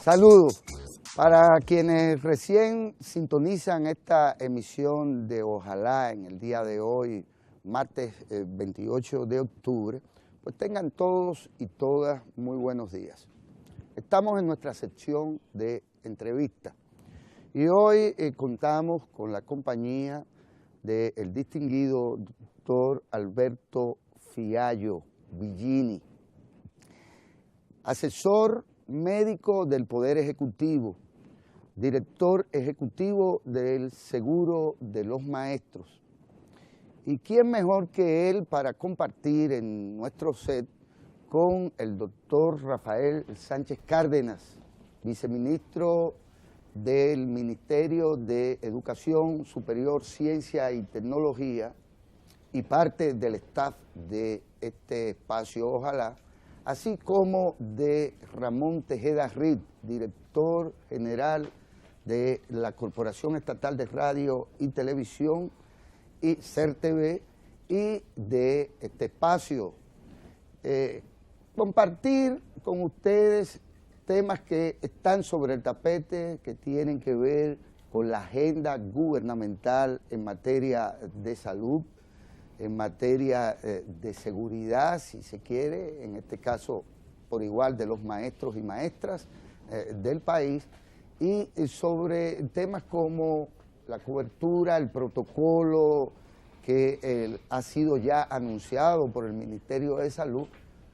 Saludos para quienes recién sintonizan esta emisión de Ojalá en el día de hoy, martes 28 de octubre, pues tengan todos y todas muy buenos días. Estamos en nuestra sección de entrevistas y hoy contamos con la compañía del distinguido doctor Alberto Fiallo Villini, asesor médico del Poder Ejecutivo, director ejecutivo del Seguro de los Maestros. ¿Y quién mejor que él para compartir en nuestro set con el doctor Rafael Sánchez Cárdenas, viceministro del Ministerio de Educación Superior, Ciencia y Tecnología y parte del staff de este espacio Ojalá, así como de Ramón Tejeda Reed, director general de la Corporación Estatal de Radio y Televisión y CERTV, y de este espacio. Compartir con ustedes temas que están sobre el tapete, que tienen que ver con la agenda gubernamental en materia de salud, en materia de seguridad, si se quiere, en este caso por igual de los maestros y maestras del país, y sobre temas como la cobertura, el protocolo que ha sido ya anunciado por el Ministerio de Salud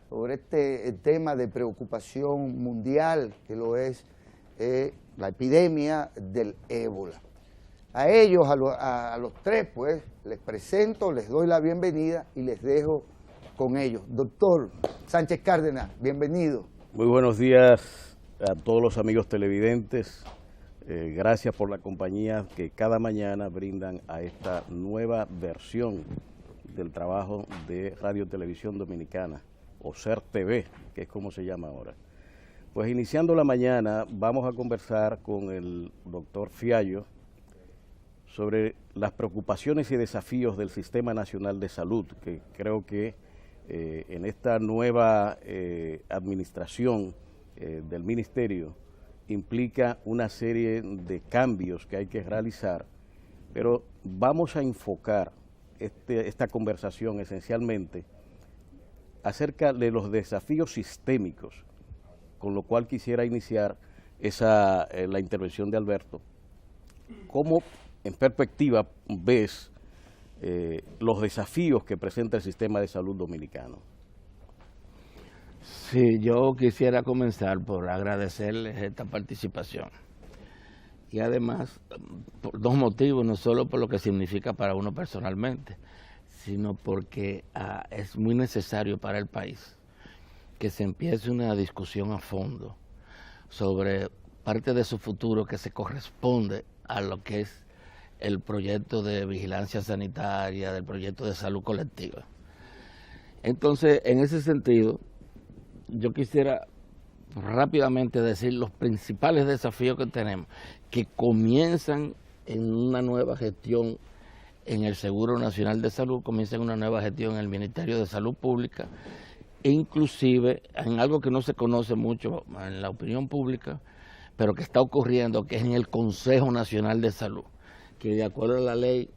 sobre este tema de preocupación mundial que lo es la epidemia del ébola. A ellos, a los tres, pues, les presento, les doy la bienvenida y les dejo con ellos. Doctor Sánchez Cárdenas, bienvenido. Muy buenos días a todos los amigos televidentes. Gracias por la compañía que cada mañana brindan a esta nueva versión del trabajo de Radio Televisión Dominicana, o CERTV, que es como se llama ahora. Pues iniciando la mañana vamos a conversar con el doctor Fiallo sobre las preocupaciones y desafíos del Sistema Nacional de Salud, que creo que en esta nueva administración del Ministerio implica una serie de cambios que hay que realizar, pero vamos a enfocar esta conversación esencialmente acerca de los desafíos sistémicos, con lo cual quisiera iniciar la intervención de Alberto. ¿Cómo en perspectiva ves los desafíos que presenta el sistema de salud dominicano? Sí, yo quisiera comenzar por agradecerles esta participación. Y además, por dos motivos, no solo por lo que significa para uno personalmente, sino porque es muy necesario para el país que se empiece una discusión a fondo sobre parte de su futuro que se corresponde a lo que es el proyecto de vigilancia sanitaria, del proyecto de salud colectiva. Entonces, en ese sentido, yo quisiera rápidamente decir los principales desafíos que tenemos, que comienzan en una nueva gestión en el Seguro Nacional de Salud, comienzan una nueva gestión en el Ministerio de Salud Pública, e inclusive en algo que no se conoce mucho en la opinión pública, pero que está ocurriendo, que es en el Consejo Nacional de Salud, que de acuerdo a la Ley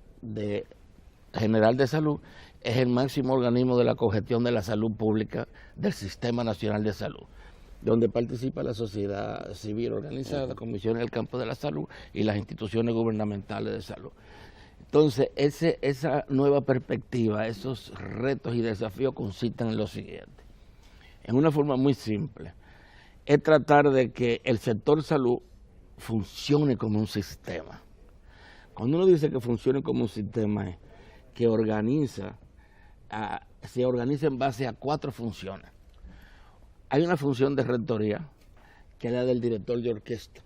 General de Salud, es el máximo organismo de la cogestión de la salud pública del Sistema Nacional de Salud, donde participa la sociedad civil organizada, comisiones del campo de la salud y las instituciones gubernamentales de salud. Entonces, esa nueva perspectiva, esos retos y desafíos consisten en lo siguiente. En una forma muy simple, es tratar de que el sector salud funcione como un sistema. Cuando uno dice que funcione como un sistema, es que se organiza en base a 4 funciones. Hay una función de rectoría, que es la del director de orquesta.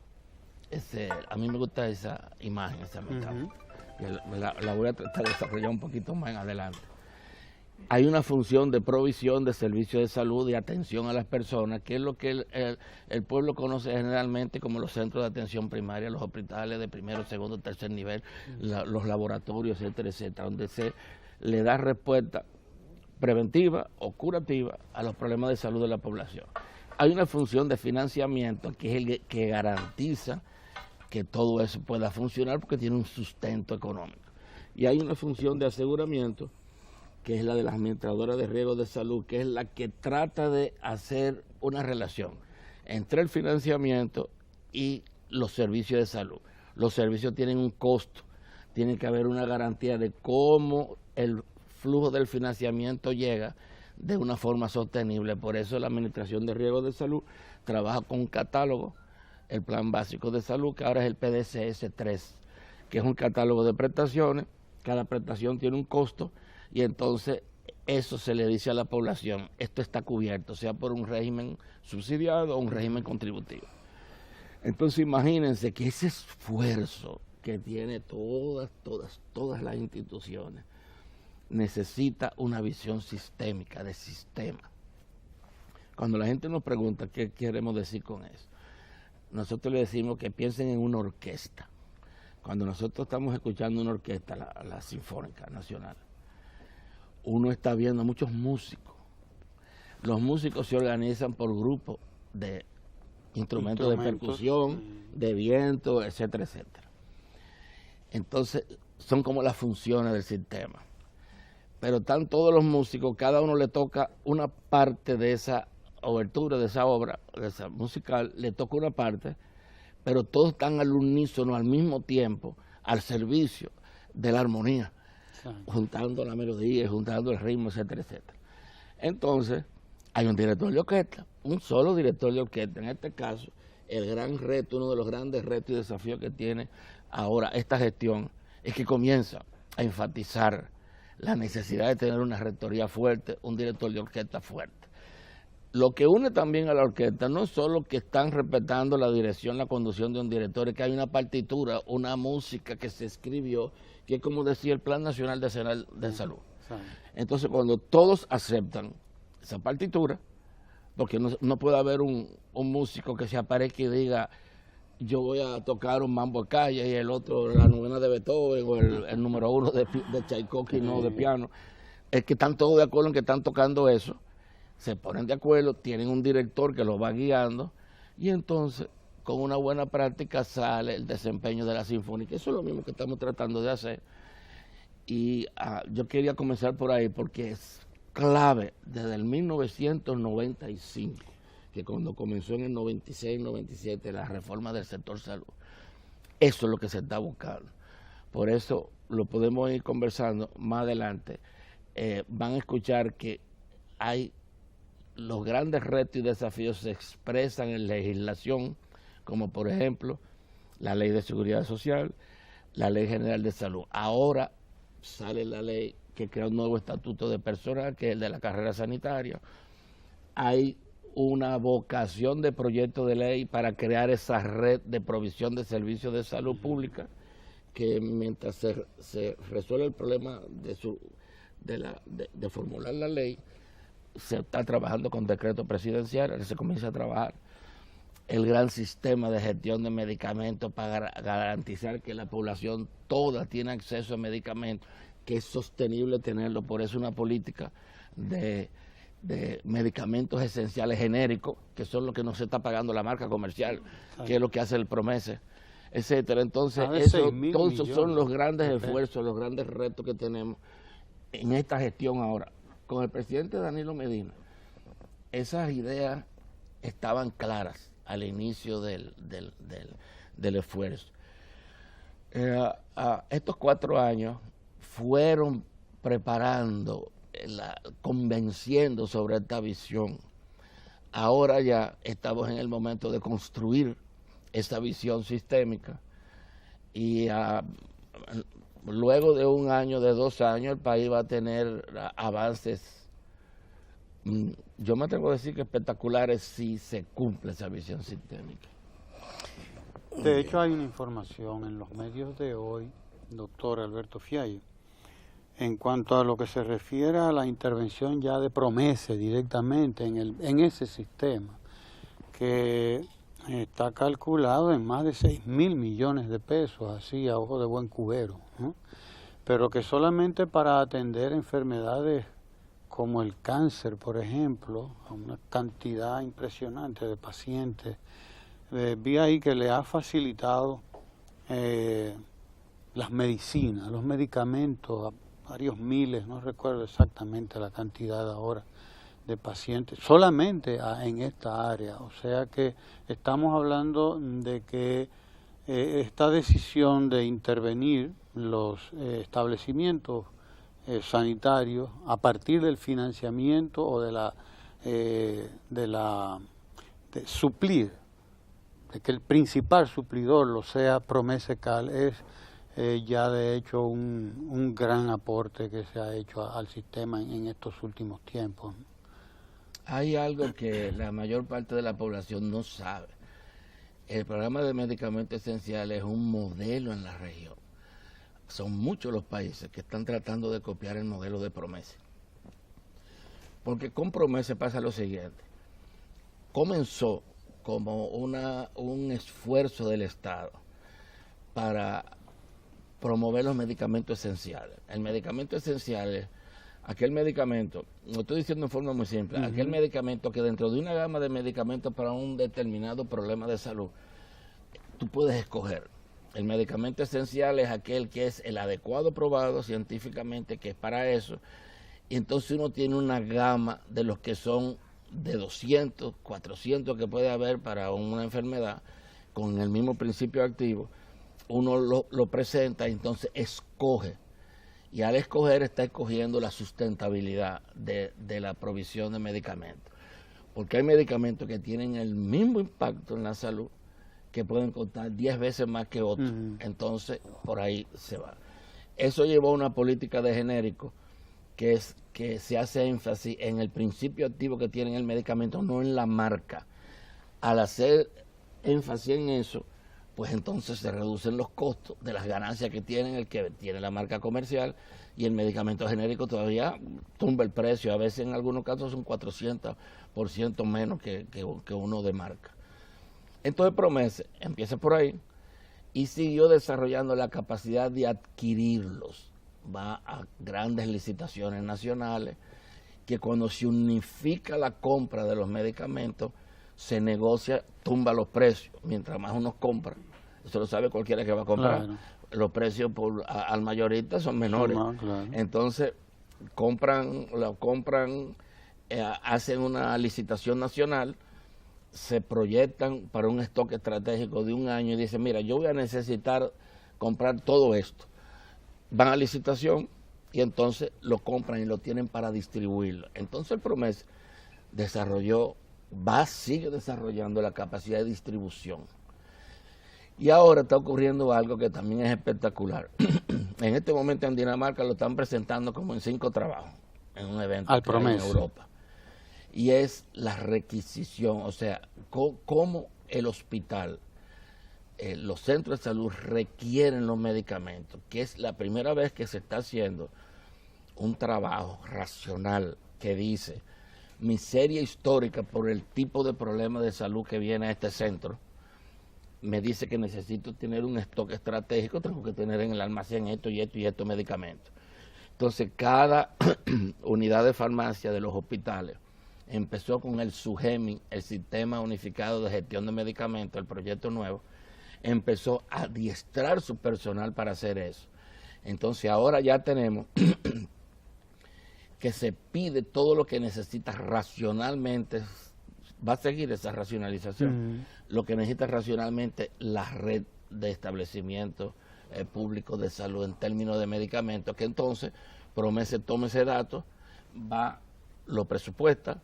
A mí me gusta esa imagen, esa metáfora. La voy a tratar de desarrollar un poquito más en adelante. Hay una función de provisión de servicios de salud y atención a las personas, que es lo que el pueblo conoce generalmente como los centros de atención primaria, los hospitales de primero, segundo, tercer nivel, los laboratorios, etcétera, etcétera, donde se le da respuesta preventiva o curativa a los problemas de salud de la población. Hay una función de financiamiento que es el que garantiza que todo eso pueda funcionar porque tiene un sustento económico. Y hay una función de aseguramiento que es la de las administradoras de riesgos de salud, que es la que trata de hacer una relación entre el financiamiento y los servicios de salud. Los servicios tienen un costo, tiene que haber una garantía de cómo el flujo del financiamiento llega de una forma sostenible. Por eso la Administración de Riesgos de Salud trabaja con un catálogo, el Plan Básico de Salud, que ahora es el PDCS-3, que es un catálogo de prestaciones. Cada prestación tiene un costo y entonces eso se le dice a la población, esto está cubierto, sea por un régimen subsidiado o un régimen contributivo. Entonces imagínense que ese esfuerzo que tiene todas las instituciones necesita una visión sistémica, de sistema. Cuando la gente nos pregunta qué queremos decir con eso, nosotros le decimos que piensen en una orquesta. Cuando nosotros estamos escuchando una orquesta, la Sinfónica Nacional, uno está viendo a muchos músicos. Los músicos se organizan por grupos de instrumentos de percusión, de viento, etcétera, etcétera. Entonces, son como las funciones del sistema. Pero están todos los músicos, cada uno le toca una parte de esa obertura, de esa obra, de esa musical, le toca una parte, pero todos están al unísono, al mismo tiempo, al servicio de la armonía, juntando la melodía, juntando el ritmo, etcétera, etcétera. Entonces, hay un director de orquesta, un solo director de orquesta. En este caso, el gran reto, uno de los grandes retos y desafíos que tiene ahora esta gestión, es que comienza a enfatizar la necesidad de tener una rectoría fuerte, un director de orquesta fuerte. Lo que une también a la orquesta no es solo que están respetando la dirección, la conducción de un director, es que hay una partitura, una música que se escribió, que es como decía el Plan Nacional de Salud. Entonces, cuando todos aceptan esa partitura, porque no puede haber un músico que se aparezca y diga, yo voy a tocar un mambo de calle y el otro la novena de Beethoven o el número 1 de Tchaikovsky, no de piano. Es que están todos de acuerdo en que están tocando eso, se ponen de acuerdo, tienen un director que los va guiando y entonces con una buena práctica sale el desempeño de la sinfónica. Eso es lo mismo que estamos tratando de hacer. Y yo quería comenzar por ahí porque es clave desde el 1995, que cuando comenzó en el 96, 97 la reforma del sector salud. Eso es lo que se está buscando. Por eso lo podemos ir conversando más adelante. Van a escuchar que hay los grandes retos y desafíos se expresan en legislación, como por ejemplo la Ley de Seguridad Social, la Ley General de Salud. Ahora sale la ley que crea un nuevo estatuto de personal, que es el de la carrera sanitaria. Hay una vocación de proyecto de ley para crear esa red de provisión de servicios de salud pública, que mientras se resuelve el problema de formular la ley, se está trabajando con decreto presidencial, se comienza a trabajar el gran sistema de gestión de medicamentos para garantizar que la población toda tiene acceso a medicamentos, que es sostenible tenerlo. Por eso una política de medicamentos esenciales genéricos, que son los que no se está pagando la marca comercial, que es lo que hace el Promese, etcétera. Entonces, todos esos son los grandes esfuerzos, los grandes retos que tenemos en esta gestión ahora. Con el presidente Danilo Medina, esas ideas estaban claras al inicio del esfuerzo. Estos 4 años fueron preparando, convenciendo sobre esta visión. Ahora ya estamos en el momento de construir esa visión sistémica y luego de 1 año, de 2 años, el país va a tener avances Yo me atrevo a decir que espectaculares si se cumple esa visión sistémica. De hecho, hay una información en los medios de hoy, doctor Alberto Fiallo, en cuanto a lo que se refiere a la intervención ya de Promese directamente en ese sistema, que está calculado en más de 6.000 millones de pesos, así a ojo de buen cubero, ¿no? Pero que solamente para atender enfermedades como el cáncer, por ejemplo, a una cantidad impresionante de pacientes, vi ahí que le ha facilitado las medicinas, los medicamentos a varios miles, no recuerdo exactamente la cantidad ahora, de pacientes, solamente en esta área. O sea que estamos hablando de que esta decisión de intervenir los establecimientos sanitarios a partir del financiamiento o de suplir, de que el principal suplidor lo sea Promese Cal, es ya de hecho un gran aporte que se ha hecho al sistema en estos últimos tiempos. Hay algo que la mayor parte de la población no sabe. El programa de medicamentos esenciales es un modelo en la región. Son muchos los países que están tratando de copiar el modelo de Promese. Porque con Promese pasa lo siguiente. Comenzó como un esfuerzo del Estado para promover los medicamentos esenciales. El medicamento esencial es aquel medicamento, lo estoy diciendo en forma muy simple, aquel medicamento que dentro de una gama de medicamentos para un determinado problema de salud, tú puedes escoger. El medicamento esencial es aquel que es el adecuado, probado científicamente, que es para eso, y entonces uno tiene una gama de los que son de 200, 400 que puede haber para una enfermedad, con el mismo principio activo, uno lo presenta y entonces escoge. Y al escoger está escogiendo la sustentabilidad de la provisión de medicamentos. Porque hay medicamentos que tienen el mismo impacto en la salud que pueden costar 10 veces más que otros. Entonces, por ahí se va. Eso llevó a una política de genérico que se hace énfasis en el principio activo que tiene el medicamento, no en la marca. Al hacer énfasis en eso, pues entonces se reducen los costos de las ganancias que tienen el que tiene la marca comercial, y el medicamento genérico todavía tumba el precio, a veces en algunos casos son 400% menos que uno de marca. Entonces Promese empieza por ahí y siguió desarrollando la capacidad de adquirirlos. Va a grandes licitaciones nacionales, que cuando se unifica la compra de los medicamentos, se negocia, tumba los precios, mientras más uno compra, eso lo sabe cualquiera que va a comprar, claro. Los precios al mayorista son menores, claro. Entonces hacen una licitación nacional, se proyectan para un stock estratégico de un año y dicen, mira, yo voy a necesitar comprar todo esto. Van a licitación y entonces lo compran y lo tienen para distribuirlo. Entonces el Promese sigue desarrollando la capacidad de distribución. Y ahora está ocurriendo algo que también es espectacular. En este momento en Dinamarca lo están presentando como en 5 trabajos, en un evento en Europa. Y es la requisición, o sea, cómo el hospital, los centros de salud requieren los medicamentos, que es la primera vez que se está haciendo un trabajo racional que dice, mi serie histórica por el tipo de problema de salud que viene a este centro, me dice que necesito tener un stock estratégico, tengo que tener en el almacén esto y esto y estos medicamentos. Entonces, cada unidad de farmacia de los hospitales empezó con el SUGEMI, el Sistema Unificado de Gestión de Medicamentos, el proyecto nuevo, empezó a adiestrar su personal para hacer eso. Entonces, ahora ya tenemos que se pide todo lo que necesita racionalmente, va a seguir esa racionalización, lo que necesita racionalmente la red de establecimientos públicos de salud en términos de medicamentos, que entonces Promese toma ese dato, lo presupuesta,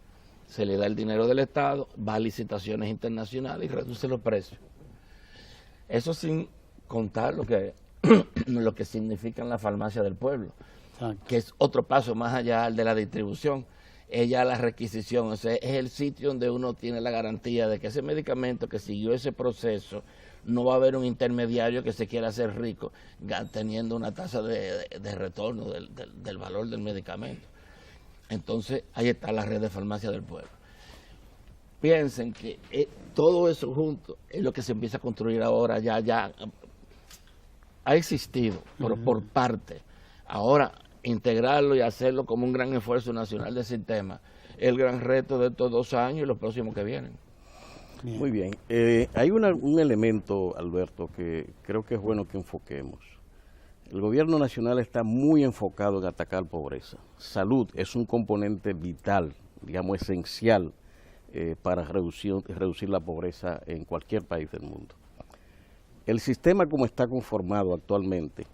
se le da el dinero del Estado, va a licitaciones internacionales y reduce los precios. Eso sin contar lo que significa la farmacia del pueblo, que es otro paso más allá de la distribución. es ya la requisición, o sea, es el sitio donde uno tiene la garantía de que ese medicamento que siguió ese proceso, no va a haber un intermediario que se quiera hacer rico teniendo una tasa de retorno del valor del medicamento. Entonces, ahí está la red de farmacia del pueblo. Piensen que todo eso junto es lo que se empieza a construir ahora, ya ha existido por parte. Ahora, integrarlo y hacerlo como un gran esfuerzo nacional del sistema, el gran reto de estos 2 años y los próximos que vienen. Bien. Muy bien. Hay un elemento, Alberto, que creo que es bueno que enfoquemos. El gobierno nacional está muy enfocado en atacar pobreza. Salud es un componente vital, digamos esencial, para reducir la pobreza en cualquier país del mundo. El sistema como está conformado actualmente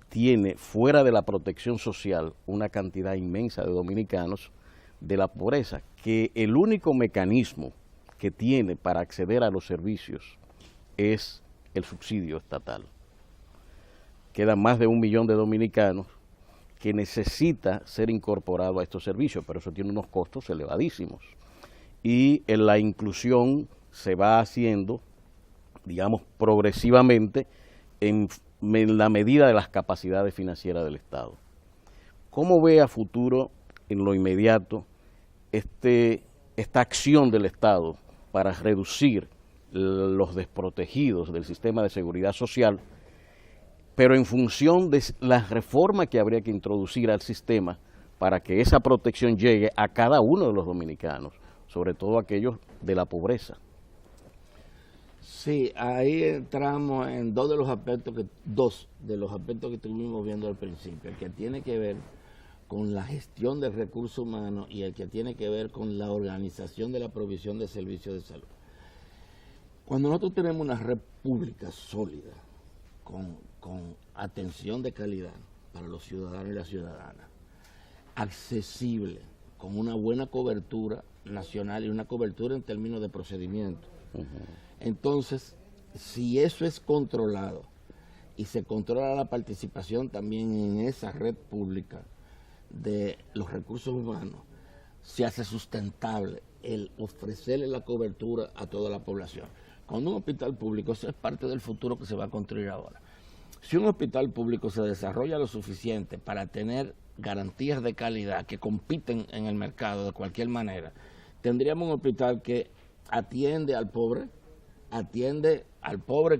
tiene fuera de la protección social una cantidad inmensa de dominicanos de la pobreza, que el único mecanismo que tiene para acceder a los servicios es el subsidio estatal. Quedan más de 1 millón de dominicanos que necesita ser incorporado a estos servicios, pero eso tiene unos costos elevadísimos. Y en la inclusión se va haciendo, digamos, progresivamente en la medida de las capacidades financieras del Estado. ¿Cómo ve a futuro, en lo inmediato, esta acción del Estado para reducir los desprotegidos del sistema de seguridad social, pero en función de las reformas que habría que introducir al sistema para que esa protección llegue a cada uno de los dominicanos, sobre todo aquellos de la pobreza? Sí, ahí entramos en dos de los aspectos que estuvimos viendo al principio, el que tiene que ver con la gestión del recurso humano y el que tiene que ver con la organización de la provisión de servicios de salud. Cuando nosotros tenemos una red pública sólida, con atención de calidad para los ciudadanos y las ciudadanas, accesible, con una buena cobertura nacional y una cobertura en términos de procedimiento. Entonces, si eso es controlado y se controla la participación también en esa red pública de los recursos humanos, se hace sustentable el ofrecerle la cobertura a toda la población. Cuando un hospital público, eso es parte del futuro que se va a construir ahora. Si un hospital público se desarrolla lo suficiente para tener garantías de calidad que compiten en el mercado de cualquier manera, tendríamos un hospital que atiende al pobre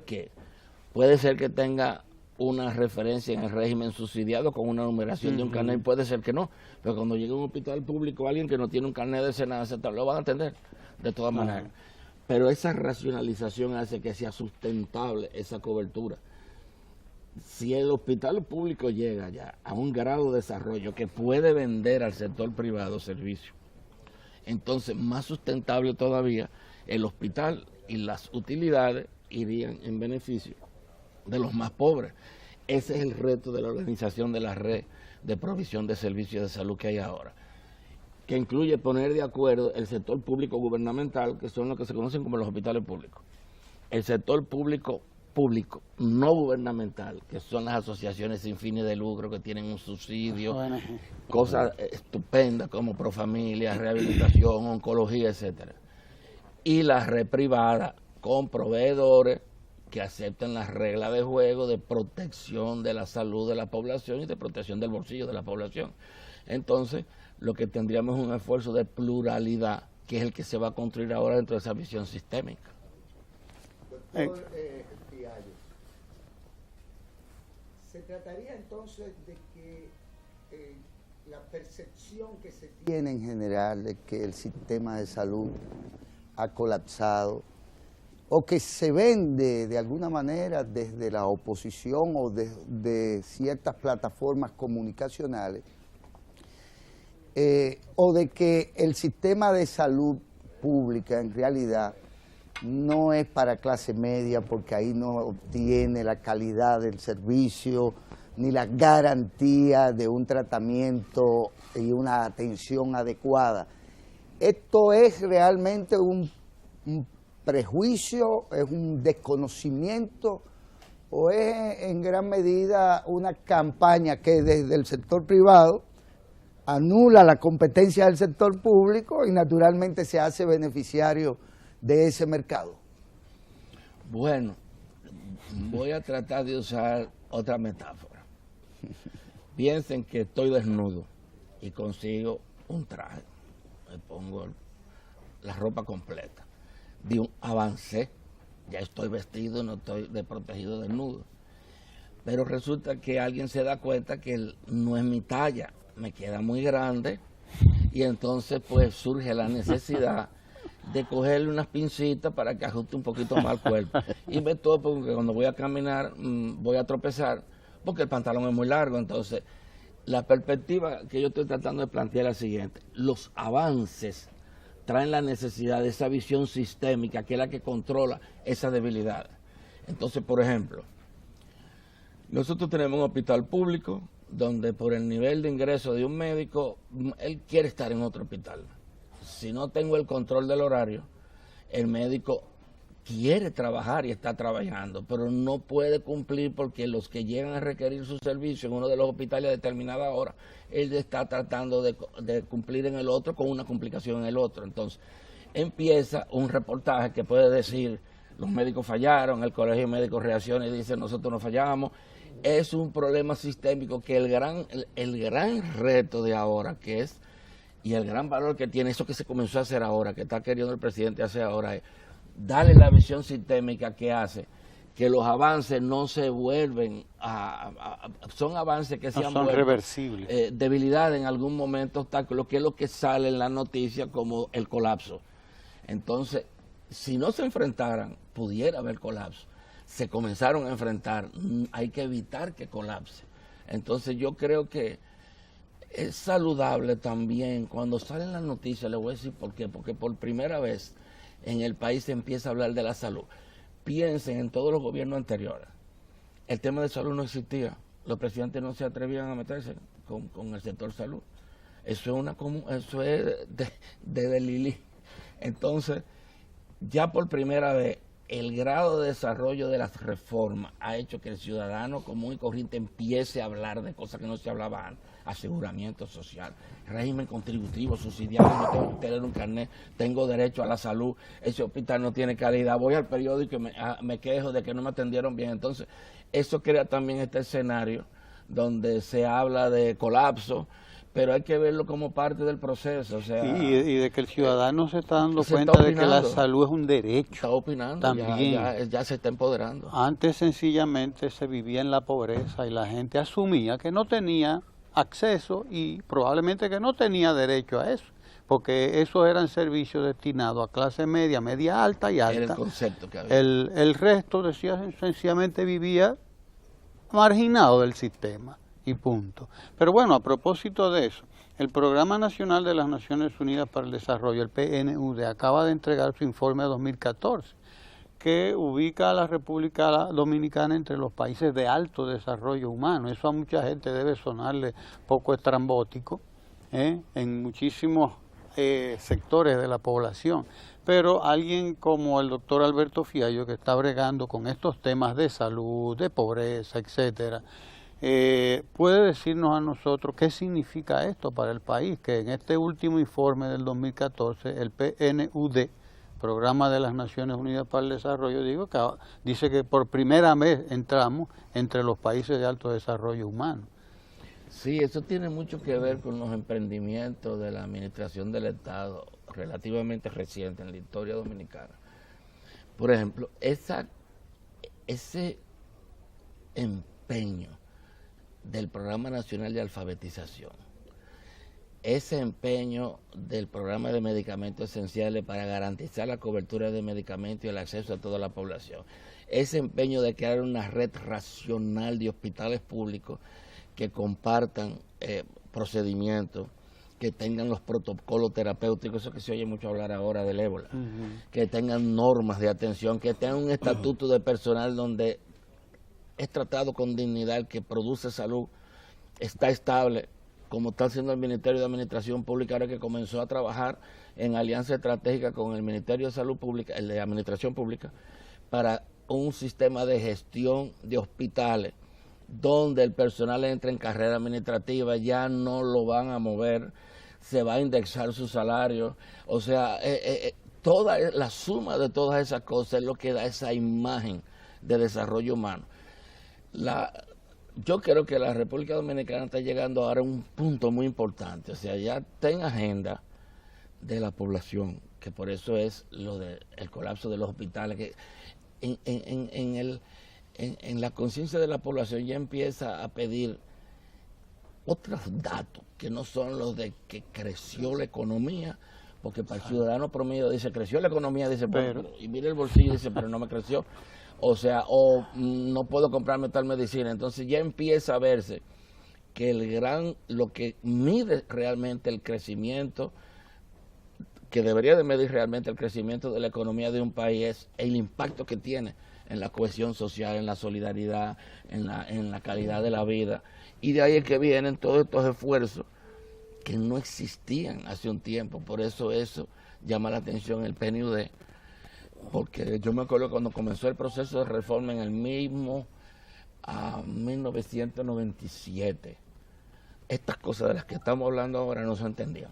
que puede ser que tenga una referencia en el régimen subsidiado con una numeración de un carnet, puede ser que no, pero cuando llegue a un hospital público alguien que no tiene un carnet de SENASA, lo van a atender de todas maneras. Pero esa racionalización hace que sea sustentable esa cobertura. Si el hospital público llega ya a un grado de desarrollo que puede vender al sector privado servicios, entonces más sustentable todavía, el hospital y las utilidades irían en beneficio de los más pobres. Ese es el reto de la organización de la red de provisión de servicios de salud que hay ahora, que incluye poner de acuerdo el sector público gubernamental, que son los que se conocen como los hospitales públicos, el sector público no gubernamental, que son las asociaciones sin fines de lucro que tienen un subsidio, cosas estupendas como Profamilia, rehabilitación, oncología, etcétera, y la red privada con proveedores que aceptan las reglas de juego de protección de la salud de la población y de protección del bolsillo de la población. Entonces, lo que tendríamos es un esfuerzo de pluralidad, que es el que se va a construir ahora dentro de esa visión sistémica. Doctor Fiallo, se trataría entonces de que la percepción que se tiene en general de que el sistema de salud ha colapsado, o que se vende de alguna manera desde la oposición o de ciertas plataformas comunicacionales, o de que el sistema de salud pública en realidad no es para clase media porque ahí no obtiene la calidad del servicio ni la garantía de un tratamiento y una atención adecuada. ¿Esto es realmente un prejuicio, es un desconocimiento o es en gran medida una campaña que desde el sector privado anula la competencia del sector público y naturalmente se hace beneficiario de ese mercado. Bueno, voy a tratar de usar otra metáfora. Piensen que estoy desnudo y consigo un traje, me pongo la ropa completa, avancé, ya estoy vestido, no estoy desprotegido desnudo, pero resulta que alguien se da cuenta que no es mi talla, me queda muy grande y entonces pues surge la necesidad de cogerle unas pincitas para que ajuste un poquito más el cuerpo. Y me topo porque cuando voy a caminar voy a tropezar porque el pantalón es muy largo. Entonces, la perspectiva que yo estoy tratando de plantear es la siguiente. Los avances traen la necesidad de esa visión sistémica que es la que controla esa debilidad. Entonces, por ejemplo, nosotros tenemos un hospital público donde por el nivel de ingreso de un médico, él quiere estar en otro hospital. Si no tengo el control del horario, el médico quiere trabajar y está trabajando, pero no puede cumplir porque los que llegan a requerir su servicio en uno de los hospitales a determinada hora, él está tratando de cumplir en el otro con una complicación en el otro. Entonces, empieza un reportaje que puede decir, los médicos fallaron, el colegio médico reacciona y dice, nosotros no fallamos. Es un problema sistémico que el gran reto de ahora, que es y el gran valor que tiene eso que se comenzó a hacer ahora, que está queriendo el presidente hacer ahora, es darle la visión sistémica que hace que los avances no se vuelven son avances que se han son reversibles. Debilidad en algún momento, obstáculo, que es lo que sale en la noticia como el colapso. Entonces, si no se enfrentaran, pudiera haber colapso. Se comenzaron a enfrentar, hay que evitar que colapse. Entonces yo creo que es saludable también, cuando salen las noticias, le voy a decir por qué, porque por primera vez en el país se empieza a hablar de la salud. Piensen en todos los gobiernos anteriores, el tema de salud no existía, los presidentes no se atrevían a meterse con el sector salud, eso es de Lili. Entonces, ya por primera vez, el grado de desarrollo de las reformas ha hecho que el ciudadano común y corriente empiece a hablar de cosas que no se hablaba antes. Aseguramiento social, régimen contributivo, subsidiario, no tengo que tener un carnet, tengo derecho a la salud, ese hospital no tiene calidad, voy al periódico y me quejo de que no me atendieron bien. Entonces, eso crea también este escenario donde se habla de colapso, pero hay que verlo como parte del proceso. O sea, y de que el ciudadano se está dando cuenta de que la salud es un derecho. Está opinando, también. Ya se está empoderando. Antes sencillamente se vivía en la pobreza y la gente asumía que no tenía acceso y probablemente que no tenía derecho a eso, porque esos eran servicios destinados a clase media, media alta y alta. Era el concepto que había. El resto, decía, sencillamente vivía marginado del sistema y punto. Pero bueno, a propósito de eso, el Programa Nacional de las Naciones Unidas para el Desarrollo, el PNUD, acaba de entregar su informe 2014, que ubica a la República Dominicana entre los países de alto desarrollo humano. Eso a mucha gente debe sonarle poco estrambótico, en muchísimos sectores de la población. Pero alguien como el doctor Alberto Fiallo, que está bregando con estos temas de salud, de pobreza, etcétera, puede decirnos a nosotros qué significa esto para el país, que en este último informe del 2014, el PNUD, Programa de las Naciones Unidas para el Desarrollo, dice que por primera vez entramos entre los países de alto desarrollo humano. Sí, eso tiene mucho que ver con los emprendimientos de la administración del Estado relativamente reciente en la historia dominicana. Por ejemplo, ese empeño del Programa Nacional de Alfabetización, ese empeño del programa de medicamentos esenciales para garantizar la cobertura de medicamentos y el acceso a toda la población, ese empeño de crear una red racional de hospitales públicos que compartan procedimientos, que tengan los protocolos terapéuticos, eso que se oye mucho hablar ahora del ébola, que tengan normas de atención, que tengan un estatuto de personal donde es tratado con dignidad, el que produce salud, está estable, como está haciendo el Ministerio de Administración Pública, ahora que comenzó a trabajar en alianza estratégica con el Ministerio de Salud Pública, el de Administración Pública, para un sistema de gestión de hospitales donde el personal entra en carrera administrativa, ya no lo van a mover, se va a indexar su salario, o sea, toda la suma de todas esas cosas es lo que da esa imagen de desarrollo humano. Yo creo que la República Dominicana está llegando ahora a un punto muy importante, o sea, ya está en agenda de la población, que por eso es lo del colapso de los hospitales, que en la conciencia de la población ya empieza a pedir otros datos que no son los de que creció la economía, porque para el ciudadano promedio dice, creció la economía, dice, pero, y mira el bolsillo y dice, pero no me creció. O sea, no puedo comprarme tal medicina. Entonces ya empieza a verse que lo que mide realmente el crecimiento, que debería de medir realmente el crecimiento de la economía de un país, es el impacto que tiene en la cohesión social, en la solidaridad, en la calidad de la vida. Y de ahí es que vienen todos estos esfuerzos que no existían hace un tiempo. Por eso llama la atención el PNUD, porque yo me acuerdo cuando comenzó el proceso de reforma en el mismo 1997, estas cosas de las que estamos hablando ahora no se entendían.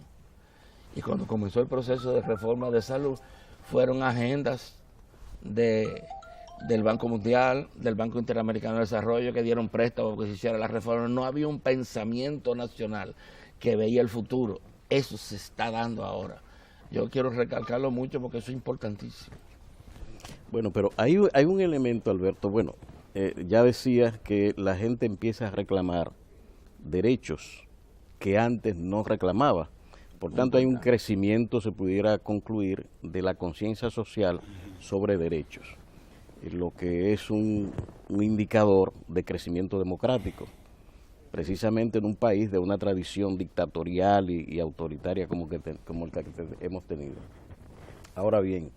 Y cuando comenzó el proceso de reforma de salud, fueron agendas del Banco Mundial, del Banco Interamericano de Desarrollo, que dieron préstamos para que se hiciera la reforma. No había un pensamiento nacional que veía el futuro. Eso se está dando ahora. Yo quiero recalcarlo mucho porque eso es importantísimo. Bueno, pero hay un elemento, Alberto. Bueno, ya decías que la gente empieza a reclamar derechos que antes no reclamaba. Por tanto, hay un crecimiento, se pudiera concluir, de la conciencia social sobre derechos, lo que es un indicador de crecimiento democrático, precisamente en un país de una tradición dictatorial y autoritaria como el que hemos tenido. Ahora bien,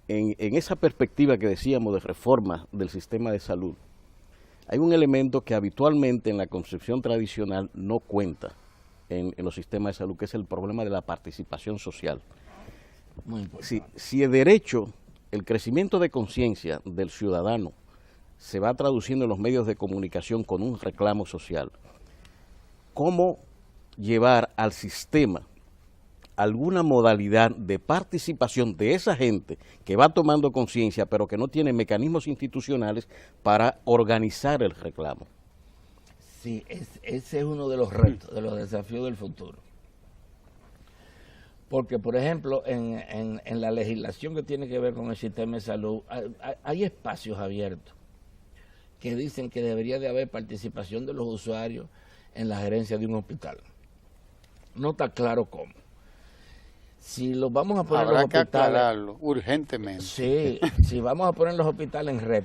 en esa perspectiva que decíamos de reforma del sistema de salud, hay un elemento que habitualmente en la concepción tradicional no cuenta en los sistemas de salud, que es el problema de la participación social. Si el derecho, el crecimiento de conciencia del ciudadano se va traduciendo en los medios de comunicación con un reclamo social, ¿cómo llevar al sistema alguna modalidad de participación de esa gente que va tomando conciencia, pero que no tiene mecanismos institucionales para organizar el reclamo? Sí, ese es uno de los retos, de los desafíos del futuro. Porque, por ejemplo, en la legislación que tiene que ver con el sistema de salud, hay espacios abiertos que dicen que debería de haber participación de los usuarios en la gerencia de un hospital. No está claro cómo. Si los vamos a poner Habrá los hospitales, que aclararlo urgentemente. Sí, si vamos a poner los hospitales en red,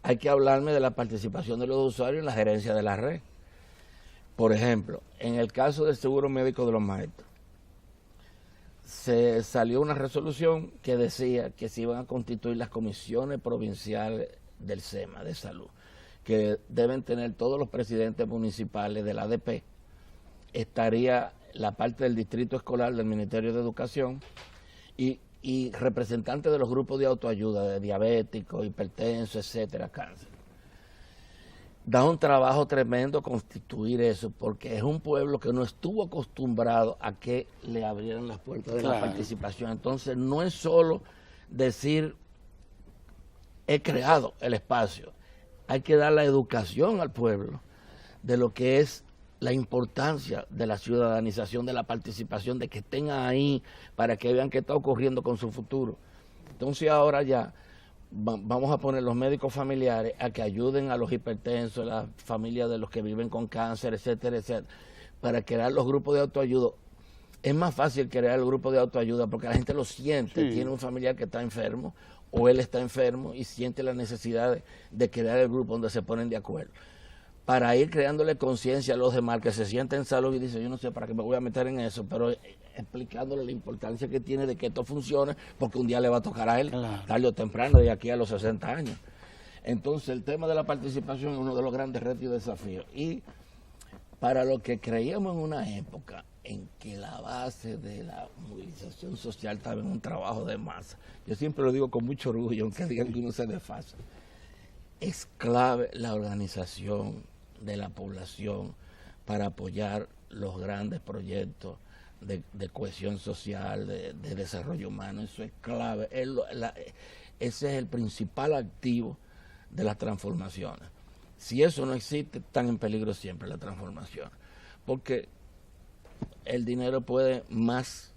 hay que hablarme de la participación de los usuarios en la gerencia de la red. Por ejemplo, en el caso del seguro médico de los maestros, se salió una resolución que decía que se iban a constituir las comisiones provinciales del SEMA de salud, que deben tener todos los presidentes municipales del ADP. Estaría la parte del distrito escolar del Ministerio de Educación y representantes de los grupos de autoayuda, de diabéticos, hipertensos, etcétera, cáncer. Da un trabajo tremendo constituir eso, porque es un pueblo que no estuvo acostumbrado a que le abrieran las puertas de la participación. Entonces, no es solo decir, he creado el espacio. Hay que dar la educación al pueblo de lo que es la importancia de la ciudadanización, de la participación, de que estén ahí para que vean qué está ocurriendo con su futuro. Entonces ahora ya vamos a poner los médicos familiares a que ayuden a los hipertensos, a las familias de los que viven con cáncer, etcétera, etcétera, para crear los grupos de autoayuda. Es más fácil crear el grupo de autoayuda porque la gente lo siente, tiene un familiar que está enfermo o él está enfermo y siente la necesidad de crear el grupo donde se ponen de acuerdo, para ir creándole conciencia a los demás que se sienten en salud y dicen, yo no sé para qué me voy a meter en eso, pero explicándole la importancia que tiene de que esto funcione, porque un día le va a tocar a él, tarde o temprano, de aquí a los 60 años. Entonces, el tema de la participación es uno de los grandes retos y desafíos. Y para lo que creíamos en una época en que la base de la movilización social estaba en un trabajo de masa, yo siempre lo digo con mucho orgullo, aunque digan que uno se desfasa, es clave la organización de la población para apoyar los grandes proyectos de cohesión social, de desarrollo humano. Eso es clave. Ese es el principal activo de las transformaciones. Si eso no existe, están en peligro siempre las transformaciones. Porque el dinero puede más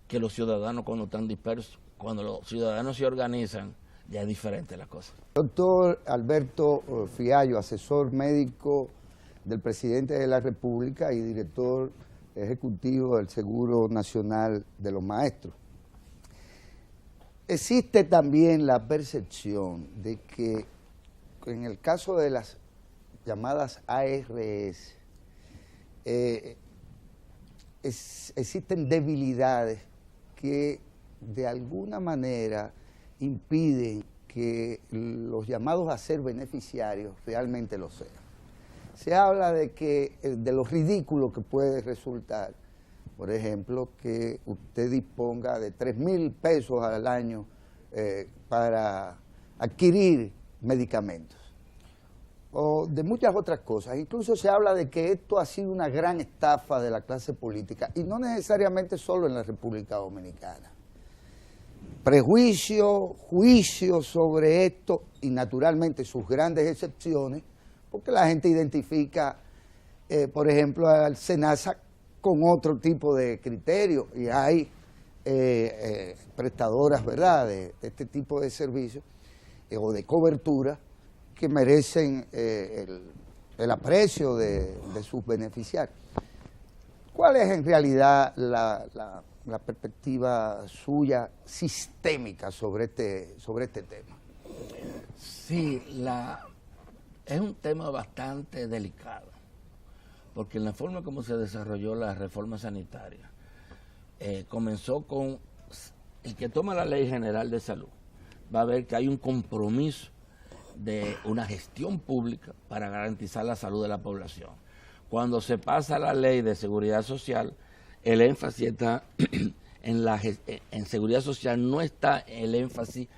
que los ciudadanos cuando están dispersos. Cuando los ciudadanos se organizan, ya es diferente la cosa. Doctor Alberto Fiallo, asesor médico del presidente de la República y director ejecutivo del Seguro Nacional de los Maestros. Existe también la percepción de que en el caso de las llamadas ARS, existen debilidades que de alguna manera impiden que los llamados a ser beneficiarios realmente lo sean. Se habla de lo ridículo que puede resultar, por ejemplo, que usted disponga de 3,000 pesos al año para adquirir medicamentos, o de muchas otras cosas. Incluso se habla de que esto ha sido una gran estafa de la clase política, y no necesariamente solo en la República Dominicana. Prejuicio, juicio sobre esto, y naturalmente sus grandes excepciones, porque la gente identifica, por ejemplo, al SENASA con otro tipo de criterio, y hay prestadoras, ¿verdad?, de este tipo de servicios o de cobertura que merecen el aprecio de sus beneficiarios. ¿Cuál es en realidad la perspectiva suya sistémica sobre este tema? Sí, es un tema bastante delicado, porque en la forma como se desarrolló la reforma sanitaria, comenzó con el que toma la Ley General de Salud, va a ver que hay un compromiso de una gestión pública para garantizar la salud de la población. Cuando se pasa la Ley de Seguridad Social, el énfasis está en seguridad social, no está el énfasis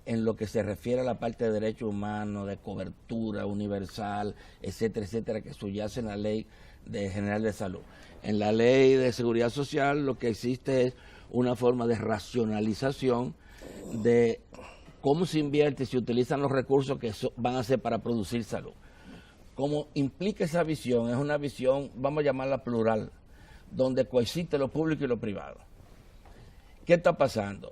en lo que se refiere a la parte de derechos humanos, de cobertura universal, etcétera, etcétera, que subyace en la Ley General de Salud. En la Ley de Seguridad Social lo que existe es una forma de racionalización de cómo se invierte y se utilizan los recursos que van a ser para producir salud. Como implica esa visión, es una visión, vamos a llamarla plural, donde coexiste lo público y lo privado. ¿Qué está pasando?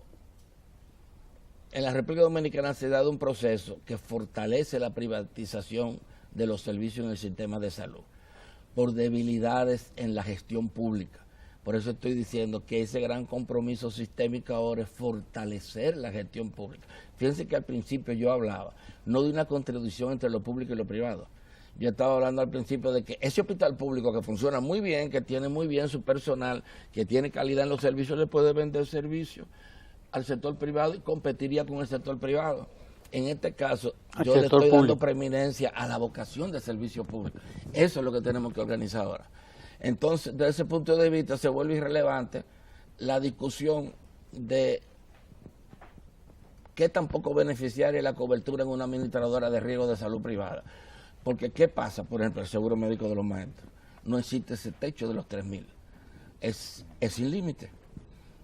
En la República Dominicana se ha dado un proceso que fortalece la privatización de los servicios en el sistema de salud por debilidades en la gestión pública. Por eso estoy diciendo que ese gran compromiso sistémico ahora es fortalecer la gestión pública. Fíjense que al principio yo hablaba no de una contradicción entre lo público y lo privado. Yo estaba hablando al principio de que ese hospital público que funciona muy bien, que tiene muy bien su personal, que tiene calidad en los servicios, le puede vender servicios al sector privado y competiría con el sector privado. En este caso, yo le estoy dando preeminencia a la vocación de servicio público. Eso es lo que tenemos que organizar ahora. Entonces, desde ese punto de vista, se vuelve irrelevante la discusión de qué tan poco beneficiaria es la cobertura en una administradora de riesgo de salud privada. Porque, ¿qué pasa? Por ejemplo, el seguro médico de los maestros. No existe ese techo de los 3,000. Es sin límite.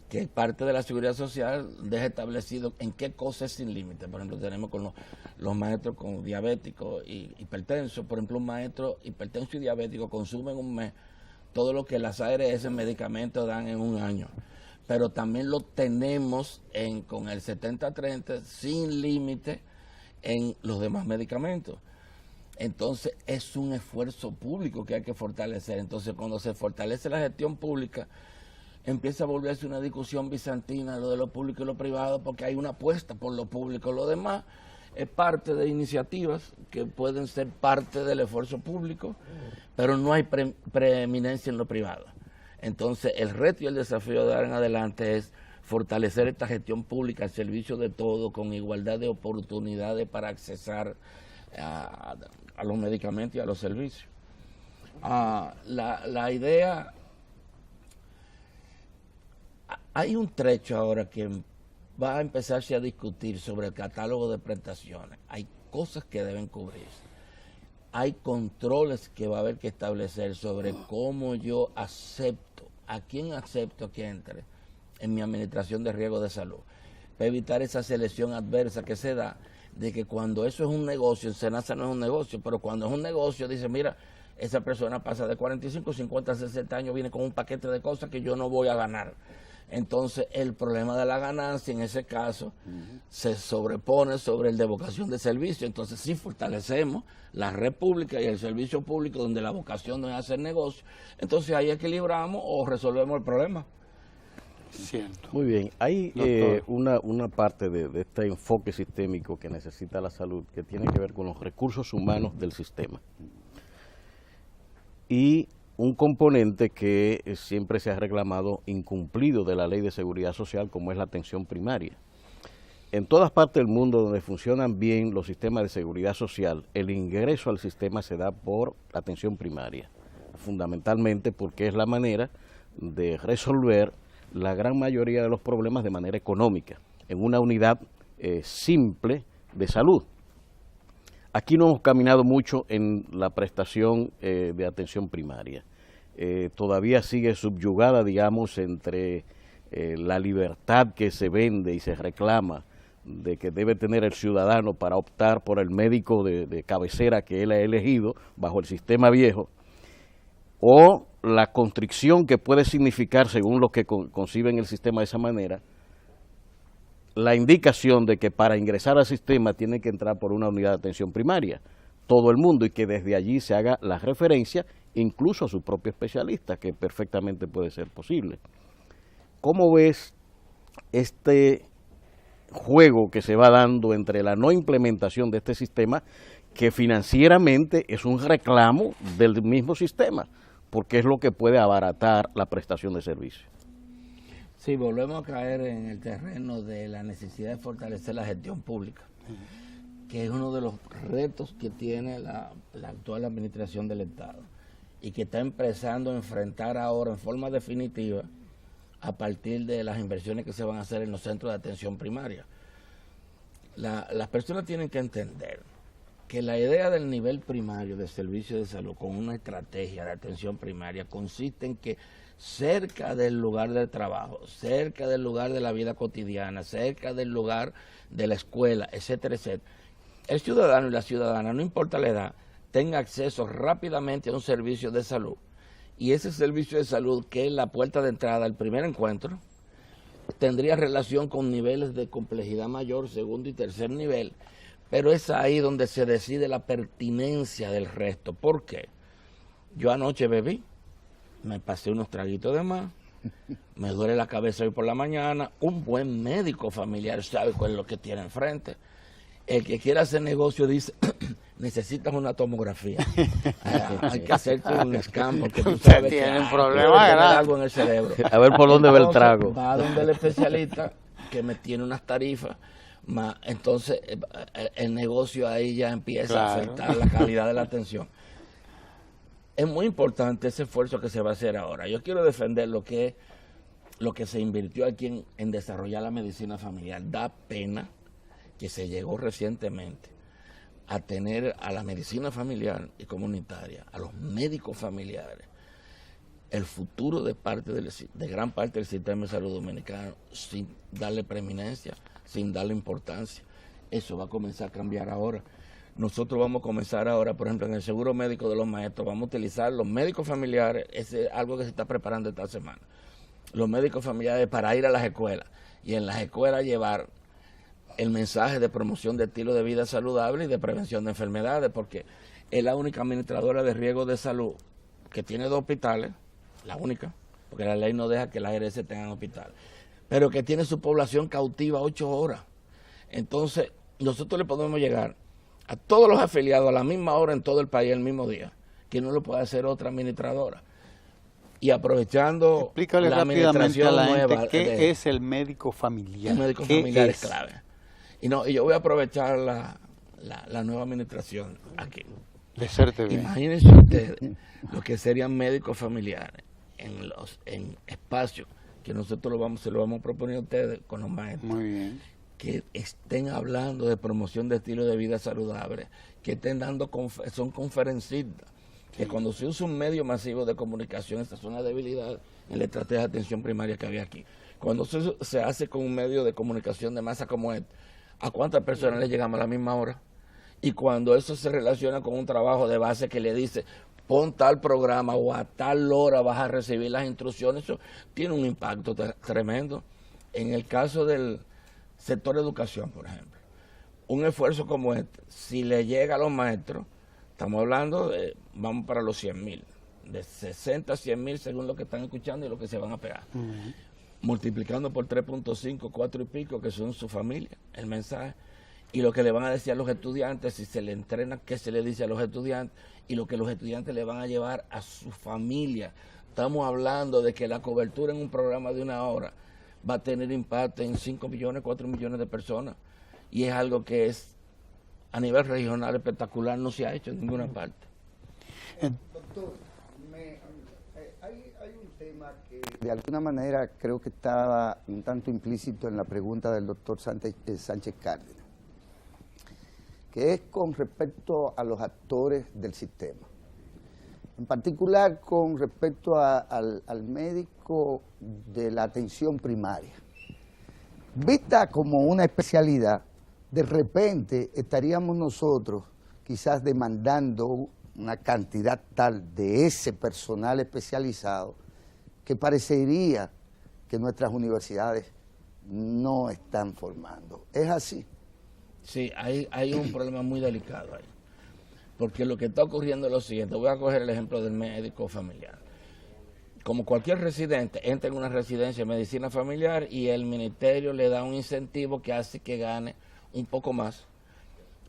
Que parte de la seguridad social deja establecido en qué cosas es sin límite. Por ejemplo, tenemos con los maestros con diabéticos y hipertensos. Por ejemplo, un maestro hipertenso y diabético consume en un mes todo lo que las ARS medicamentos dan en un año. Pero también lo tenemos con el 70-30 sin límite en los demás medicamentos. Entonces, es un esfuerzo público que hay que fortalecer. Entonces, cuando se fortalece la gestión pública, empieza a volverse una discusión bizantina, lo de lo público y lo privado, porque hay una apuesta por lo público. Lo demás es parte de iniciativas que pueden ser parte del esfuerzo público, pero no hay preeminencia en lo privado. Entonces, el reto y el desafío de ahora en adelante es fortalecer esta gestión pública al servicio de todo, con igualdad de oportunidades para accesar a los medicamentos y a los servicios. La idea... Hay un trecho ahora que va a empezarse a discutir sobre el catálogo de prestaciones. Hay cosas que deben cubrirse. Hay controles que va a haber que establecer sobre cómo yo acepto, a quién acepto que entre en mi administración de riesgo de salud, para evitar esa selección adversa que se da, de que cuando eso es un negocio, en SENASA no es un negocio, pero cuando es un negocio, dice, mira, esa persona pasa de 45, 50, 60 años, viene con un paquete de cosas que yo no voy a ganar. Entonces, el problema de la ganancia, en ese caso, se sobrepone sobre el de vocación de servicio. Entonces, sí fortalecemos la red pública y el servicio público, donde la vocación no es hacer negocio. Entonces, ahí equilibramos o resolvemos el problema. Cierto. Muy bien, hay una parte de este enfoque sistémico que necesita la salud que tiene que ver con los recursos humanos del sistema. Y un componente que siempre se ha reclamado incumplido de la Ley de Seguridad Social, como es la atención primaria. En todas partes del mundo donde funcionan bien los sistemas de seguridad social, el ingreso al sistema se da por atención primaria, fundamentalmente porque es la manera de resolver la gran mayoría de los problemas de manera económica, en una unidad simple de salud. Aquí no hemos caminado mucho en la prestación de atención primaria. Todavía sigue subyugada, digamos, entre la libertad que se vende y se reclama de que debe tener el ciudadano para optar por el médico de cabecera que él ha elegido bajo el sistema viejo, o la constricción que puede significar, según los que conciben el sistema de esa manera, la indicación de que para ingresar al sistema tiene que entrar por una unidad de atención primaria, todo el mundo, y que desde allí se haga la referencia incluso a su propio especialista, que perfectamente puede ser posible. ¿Cómo ves este juego que se va dando entre la no implementación de este sistema, que financieramente es un reclamo del mismo sistema, porque es lo que puede abaratar la prestación de servicios? Sí, volvemos a caer en el terreno de la necesidad de fortalecer la gestión pública, que es uno de los retos que tiene la actual administración del Estado y que está empezando a enfrentar ahora en forma definitiva a partir de las inversiones que se van a hacer en los centros de atención primaria. Las personas tienen que entender que la idea del nivel primario de servicio de salud con una estrategia de atención primaria consiste en que cerca del lugar del trabajo, cerca del lugar de la vida cotidiana, cerca del lugar de la escuela, etcétera, etcétera, el ciudadano y la ciudadana, no importa la edad, tenga acceso rápidamente a un servicio de salud. Y ese servicio de salud, que es la puerta de entrada al primer encuentro, tendría relación con niveles de complejidad mayor, segundo y tercer nivel, pero es ahí donde se decide la pertinencia del resto. ¿Por qué? Yo anoche bebí, me pasé unos traguitos de más, me duele la cabeza hoy por la mañana, un buen médico familiar sabe cuál es lo que tiene enfrente. El que quiera hacer negocio dice, necesitas una tomografía, hay que hacerte un scan porque tú sabes que tiene un tiene problema algo en el cerebro. A ver por dónde va el trago. Va donde el especialista que me tiene unas tarifas, entonces el negocio ahí ya empieza a afectar la calidad de la atención. Es muy importante ese esfuerzo que se va a hacer ahora. Yo quiero defender lo que se invirtió aquí en desarrollar la medicina familiar. Da pena que se llegó recientemente a tener a la medicina familiar y comunitaria, a los médicos familiares, el futuro de gran parte del sistema de salud dominicano, sin darle preeminencia, sin darle importancia. Eso va a comenzar a cambiar ahora. Nosotros vamos a comenzar ahora, por ejemplo, en el seguro médico de los maestros, vamos a utilizar los médicos familiares, es algo que se está preparando esta semana, los médicos familiares para ir a las escuelas, y en las escuelas llevar el mensaje de promoción de estilo de vida saludable y de prevención de enfermedades, porque es la única administradora de riesgo de salud que tiene 2 hospitales, la única, porque la ley no deja que las ARS tengan hospitales, pero que tiene su población cautiva 8 horas. Entonces, nosotros le podemos llegar a todos los afiliados a la misma hora en todo el país el mismo día, que no lo puede hacer otra administradora. Y aprovechando explícale la rápidamente a la nueva, gente qué es el médico familiar. El médico familiar es clave. Y yo voy a aprovechar la nueva administración aquí. De serte bien. Imagínense ustedes lo que serían médicos familiares en espacios que nosotros se lo vamos a proponer a ustedes con los maestros. Muy bien. que estén hablando de promoción de estilo de vida saludable, que estén dando, son conferencistas, que cuando se usa un medio masivo de comunicación, esta es una debilidad en la estrategia de atención primaria que había aquí. Cuando se hace con un medio de comunicación de masa como este, ¿a cuántas personas le llegamos a la misma hora? Y cuando eso se relaciona con un trabajo de base que le dice, pon tal programa o a tal hora vas a recibir las instrucciones, eso tiene un impacto tremendo. En el caso del sector educación, por ejemplo, un esfuerzo como este, si le llega a los maestros, estamos hablando de, vamos para los 100,000, de 60 a 100,000 según lo que están escuchando y lo que se van a pegar. Multiplicando por 3.5, 4 y pico, que son su familia, el mensaje, y lo que le van a decir a los estudiantes, si se le entrena, qué se le dice a los estudiantes, y lo que los estudiantes le van a llevar a su familia. Estamos hablando de que la cobertura en un programa de 1 hora va a tener impacto en 5 millones, 4 millones de personas, y es algo que es a nivel regional espectacular, no se ha hecho en ninguna parte. Doctor, hay un tema que de alguna manera creo que estaba un tanto implícito en la pregunta del doctor Sánchez Cárdenas, que es con respecto a los actores del sistema. En particular con respecto al médico de la atención primaria. Vista como una especialidad, de repente estaríamos nosotros quizás demandando una cantidad tal de ese personal especializado que parecería que nuestras universidades no están formando. ¿Es así? Sí, hay un problema muy delicado ahí. Porque lo que está ocurriendo es lo siguiente. Voy a coger el ejemplo del médico familiar. Como cualquier residente, entra en una residencia de medicina familiar y el ministerio le da un incentivo que hace que gane un poco más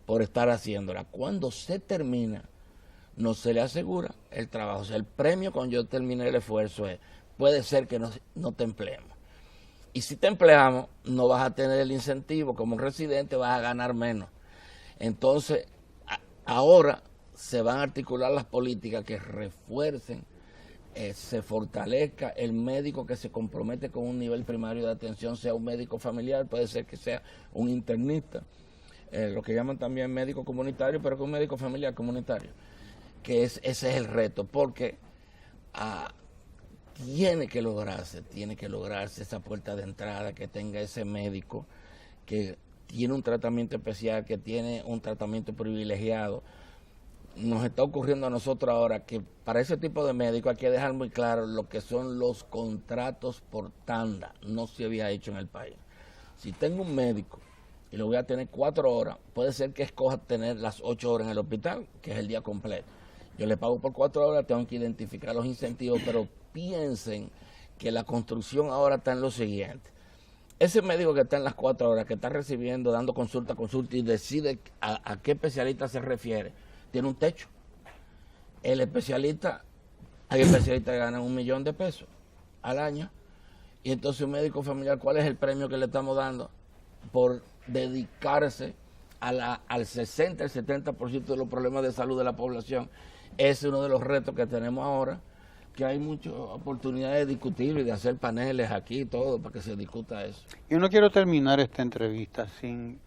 por estar haciéndola. Cuando se termina, no se le asegura el trabajo. O sea, el premio cuando yo termine el esfuerzo es, puede ser que no te empleemos. Y si te empleamos, no vas a tener el incentivo. Como residente vas a ganar menos. Entonces, ahora se van a articular las políticas que refuercen, se fortalezca el médico que se compromete con un nivel primario de atención, sea un médico familiar, puede ser que sea un internista, lo que llaman también médico comunitario, pero que un médico familiar comunitario, que ese es el reto, porque tiene que lograrse esa puerta de entrada, que tenga ese médico que tiene un tratamiento especial, que tiene un tratamiento privilegiado. Nos está ocurriendo a nosotros ahora que para ese tipo de médico hay que dejar muy claro lo que son los contratos por tanda. No se había hecho en el país. Si tengo un médico y lo voy a tener 4 horas, puede ser que escoja tener las 8 horas en el hospital, que es el día completo. Yo le pago por 4 horas, tengo que identificar los incentivos, pero piensen que la construcción ahora está en lo siguiente. Ese médico que está en las 4 horas, que está recibiendo, dando consulta y decide a qué especialista se refiere, tiene un techo. El especialista, hay especialistas que ganan $1 millón al año, y entonces un médico familiar, ¿cuál es el premio que le estamos dando? Por dedicarse al 60, el 70% de los problemas de salud de la población. Ese es uno de los retos que tenemos ahora, que hay muchas oportunidades de discutir y de hacer paneles aquí y todo para que se discuta eso. Yo no quiero terminar esta entrevista sin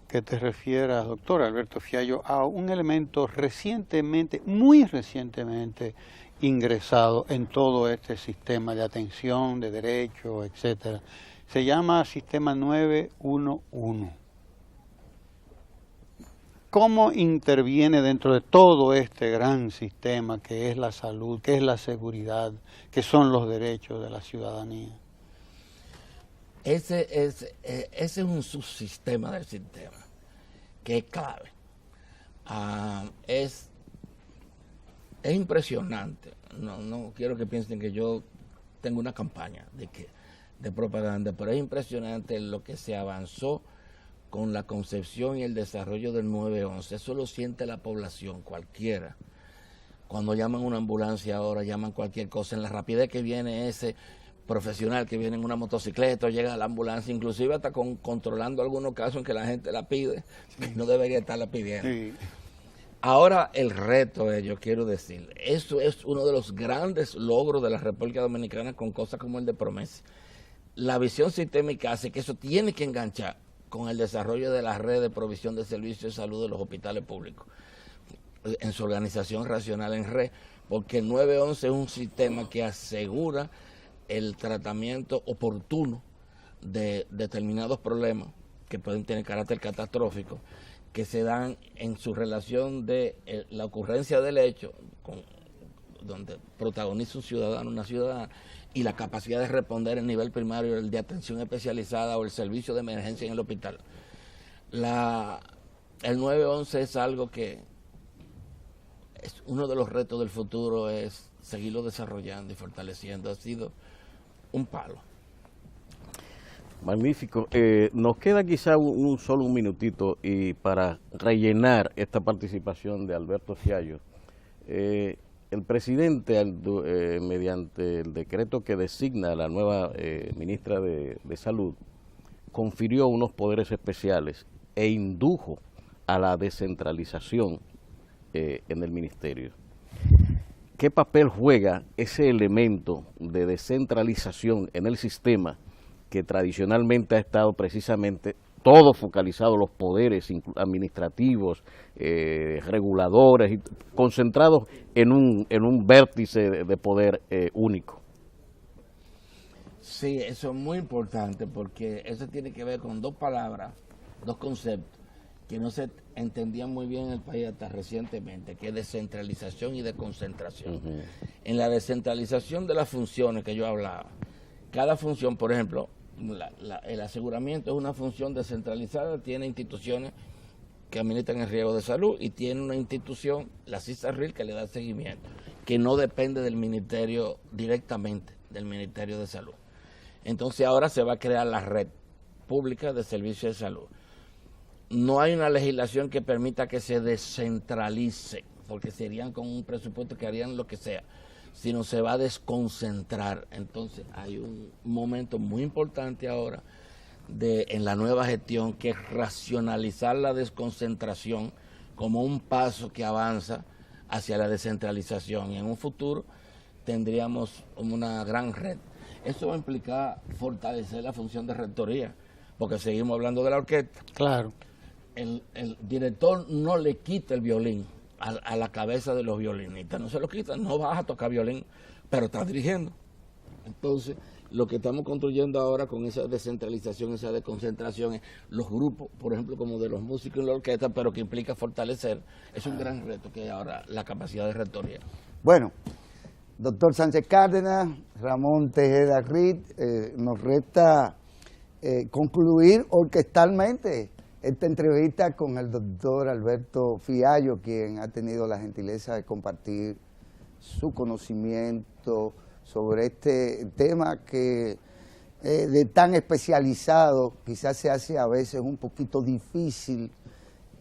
que te refieras, doctor Alberto Fiallo, a un elemento recientemente, muy recientemente ingresado en todo este sistema de atención, de derecho, etcétera. Se llama Sistema 911. ¿Cómo interviene dentro de todo este gran sistema que es la salud, que es la seguridad, que son los derechos de la ciudadanía? Ese es un subsistema del sistema que es clave. Es impresionante. No quiero que piensen que yo tengo una campaña de propaganda, pero es impresionante lo que se avanzó con la concepción y el desarrollo del 911. Eso lo siente la población, cualquiera. Cuando llaman una ambulancia ahora, llaman cualquier cosa. En la rapidez que viene ese profesional que viene en una motocicleta o llega a la ambulancia, inclusive hasta controlando algunos casos en que la gente la pide, que no debería estarla pidiendo. Sí. Ahora el reto es, yo quiero decir, eso es uno de los grandes logros de la República Dominicana con cosas como el de Promesa. La visión sistémica hace que eso tiene que enganchar con el desarrollo de la red de provisión de servicios de salud de los hospitales públicos, en su organización racional en red, porque el 911 es un sistema que asegura el tratamiento oportuno de determinados problemas que pueden tener carácter catastrófico, que se dan en su relación de la ocurrencia del hecho, donde protagoniza un ciudadano, una ciudadana, y la capacidad de responder en nivel primario, el de atención especializada o el servicio de emergencia en el hospital. El 911 es algo que es uno de los retos del futuro, es seguirlo desarrollando y fortaleciendo. Ha sido un palo. Magnífico. Nos queda quizá solo un minutito y para rellenar esta participación de Alberto Fiallo. El presidente, mediante el decreto que designa a la nueva ministra de Salud, confirió unos poderes especiales e indujo a la descentralización en el ministerio. ¿Qué papel juega ese elemento de descentralización en el sistema que tradicionalmente ha estado precisamente todo focalizado, los poderes administrativos, reguladores, y concentrados en un vértice de poder único? Sí, eso es muy importante porque eso tiene que ver con dos palabras, dos conceptos que no se entendían muy bien en el país hasta recientemente, que es descentralización y desconcentración. En la descentralización de las funciones que yo hablaba, cada función, por ejemplo, el aseguramiento es una función descentralizada, tiene instituciones que administran el riesgo de salud y tiene una institución, la CISARRIL, que le da seguimiento, que no depende del ministerio directamente, del Ministerio de Salud. Entonces ahora se va a crear la red pública de servicios de salud. No hay una legislación que permita que se descentralice, porque serían con un presupuesto que harían lo que sea, sino se va a desconcentrar. Entonces hay un momento muy importante ahora en la nueva gestión, que es racionalizar la desconcentración como un paso que avanza hacia la descentralización, y en un futuro tendríamos una gran red. Eso va a implicar fortalecer la función de rectoría, porque seguimos hablando de la orquesta. Claro. El director no le quita el violín a la cabeza de los violinistas, no se lo quita, no vas a tocar violín, pero estás dirigiendo. Entonces, lo que estamos construyendo ahora con esa descentralización, esa desconcentración, es los grupos, por ejemplo, como de los músicos en la orquesta, pero que implica fortalecer, es un gran reto que hay ahora, la capacidad de rectoría. Bueno, doctor Sánchez Cárdenas, Ramón Tejeda Reed, nos resta concluir orquestalmente esta entrevista con el doctor Alberto Fiallo, quien ha tenido la gentileza de compartir su conocimiento sobre este tema que de tan especializado quizás se hace a veces un poquito difícil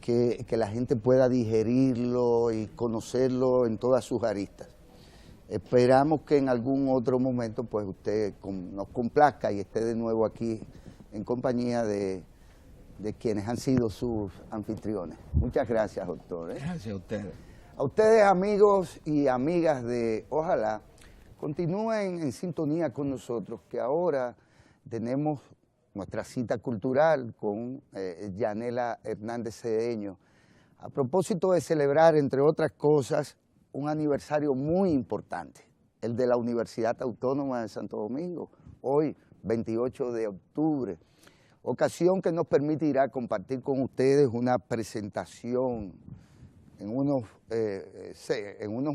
que la gente pueda digerirlo y conocerlo en todas sus aristas. Esperamos que en algún otro momento pues usted nos complazca y esté de nuevo aquí en compañía de quienes han sido sus anfitriones. Muchas gracias, doctor. Gracias a ustedes. A ustedes, amigos y amigas de Ojalá, continúen en sintonía con nosotros, que ahora tenemos nuestra cita cultural con Yanela Hernández Cedeño, a propósito de celebrar, entre otras cosas, un aniversario muy importante, el de la Universidad Autónoma de Santo Domingo, hoy 28 de octubre, ocasión que nos permitirá compartir con ustedes una presentación en unos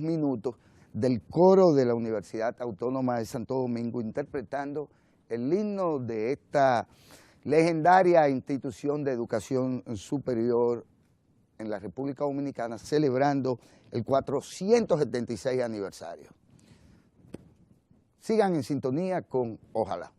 minutos del coro de la Universidad Autónoma de Santo Domingo, interpretando el himno de esta legendaria institución de educación superior en la República Dominicana, celebrando el 476 aniversario. Sigan en sintonía con Ojalá.